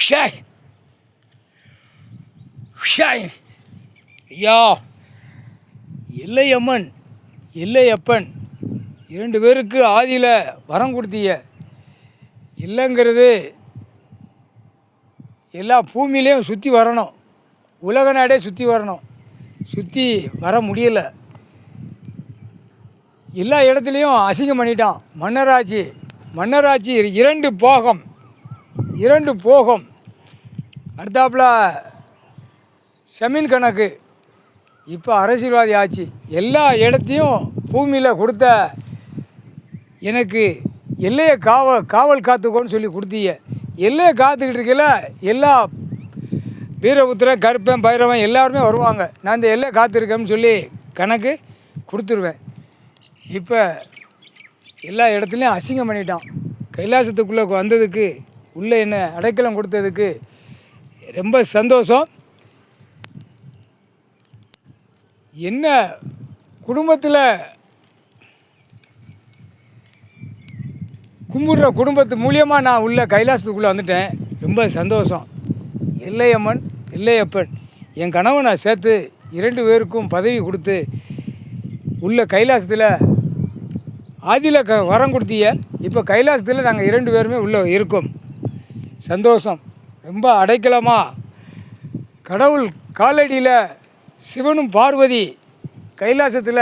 ஷாய் ஷாய் ஐயா, எல்லையம்மன் எல்லையப்பன் 2 பேருக்கு ஆதியில் வரம் கொடுத்தீங்க. இல்லைங்கிறது எல்லா பூமியிலையும் சுற்றி வரணும், உலக நாடே சுற்றி வரணும். சுற்றி வர முடியலை. எல்லா இடத்துலையும் அசிங்கம் பண்ணிட்டான். மன்னராட்சி 2 போகம். அடுத்தாப்புல செமீன் கணக்கு. இப்போ அரசியல்வாதி ஆச்சு. எல்லா இடத்தையும் பூமியில் கொடுத்த எனக்கு எல்லையை காவல் காத்துக்கோன்னு சொல்லி கொடுத்தீங்க. எல்லையை காத்துக்கிட்டு இருக்கல எல்லா வீரபுத்திரன், கருப்பன், பைரவன் எல்லாருமே வருவாங்க. நான் இந்த எல்லையை காத்திருக்கேன்னு சொல்லி கணக்கு கொடுத்துருவேன். இப்போ எல்லா இடத்துலையும் அசிங்கம் பண்ணிட்டான். கைலாசத்துக்குள்ளே வந்ததுக்கு, உள்ளே என்ன அடைக்கலம் கொடுத்ததுக்கு ரொம்ப சந்தோஷம். என்ன குடும்பத்தில் கும்பிடுற குடும்பத்து மூலியமாக நான் உள்ள கைலாசத்துக்குள்ளே வந்துட்டேன். ரொம்ப சந்தோஷம். எல்லையம்மன் எல்லையப்பன் என் கணவனை சேர்த்து 2 பேருக்கும் பதவி கொடுத்து உள்ள கைலாசத்தில் ஆதியில் வரம் கொடுத்தீங்க. இப்போ கைலாசத்தில் நாங்கள் 2 பேருமே உள்ளே இருக்கோம். சந்தோஷம். ரொம்ப அடைக்கலமாக கடவுள் காலடியில் சிவனும் பார்வதி கைலாசத்தில்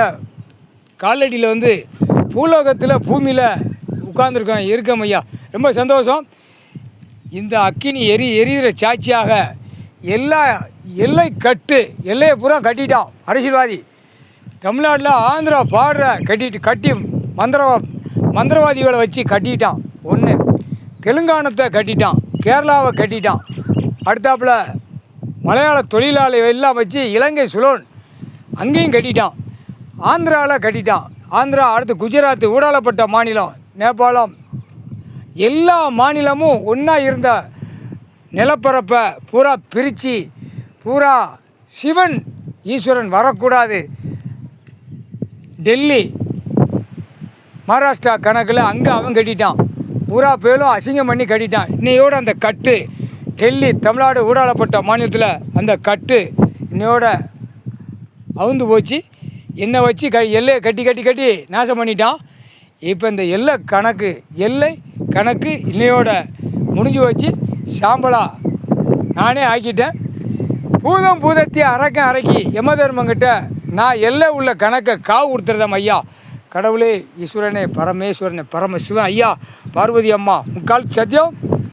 காலடியில் வந்து பூலோகத்தில் பூமியில் இருக்கோம் ஐயா. ரொம்ப சந்தோஷம். இந்த அக்கினி எரிகிற சாட்சியாக எல்லையை பூரா கட்டிட்டான் அரசியல்வாதி. தமிழ்நாட்டில் ஆந்திரா கட்டி மந்திரவாதிகளை வச்சு கட்டிட்டான். 1 தெலுங்கானத்தை கட்டிட்டான், கேரளாவை கட்டிட்டான். அடுத்தாப்புல மலையாள தொழிலாளி எல்லாம் வச்சு இலங்கை சுலோன் அங்கேயும் கட்டிட்டான். ஆந்திராவில் கட்டிட்டான். ஆந்திரா அடுத்து குஜராத், ஊடாலப்பட்ட மாநிலம், நேபாளம், எல்லா மாநிலமும் ஒன்றா இருந்த நிலப்பரப்பை பூரா பிரித்து பூரா சிவன் ஈஸ்வரன் வரக்கூடாது. டெல்லி, மகாராஷ்டிரா கணக்கில் அங்கே அவன் கட்டிட்டான். பூரா பேரும் அசிங்கம் பண்ணி கட்டிட்டான். இன்னையோட அந்த கட்டு டெல்லி, தமிழ்நாடு, ஊடாலப்பட்ட மாநிலத்தில் அந்த கட்டு இன்னையோட அவுந்து போச்சு. என்னை வச்சு எல்லையை கட்டி நாசம் பண்ணிட்டான். இப்போ இந்த எல்லை கணக்கு இன்னையோட முடிஞ்சு வச்சு சாம்பலா நானே ஆக்கிட்டேன். பூதத்தி அரக்கி யமதர்மங்கிட்ட நான் எல்லை உள்ள கணக்கை காவு கொடுத்துறதம் ஐயா. கடவுளே, ஈஸ்வரனே, பரமேஸ்வரனே, பரமசிவன் ஐயா, பார்வதி அம்மா, முக்கால் சத்தியம்.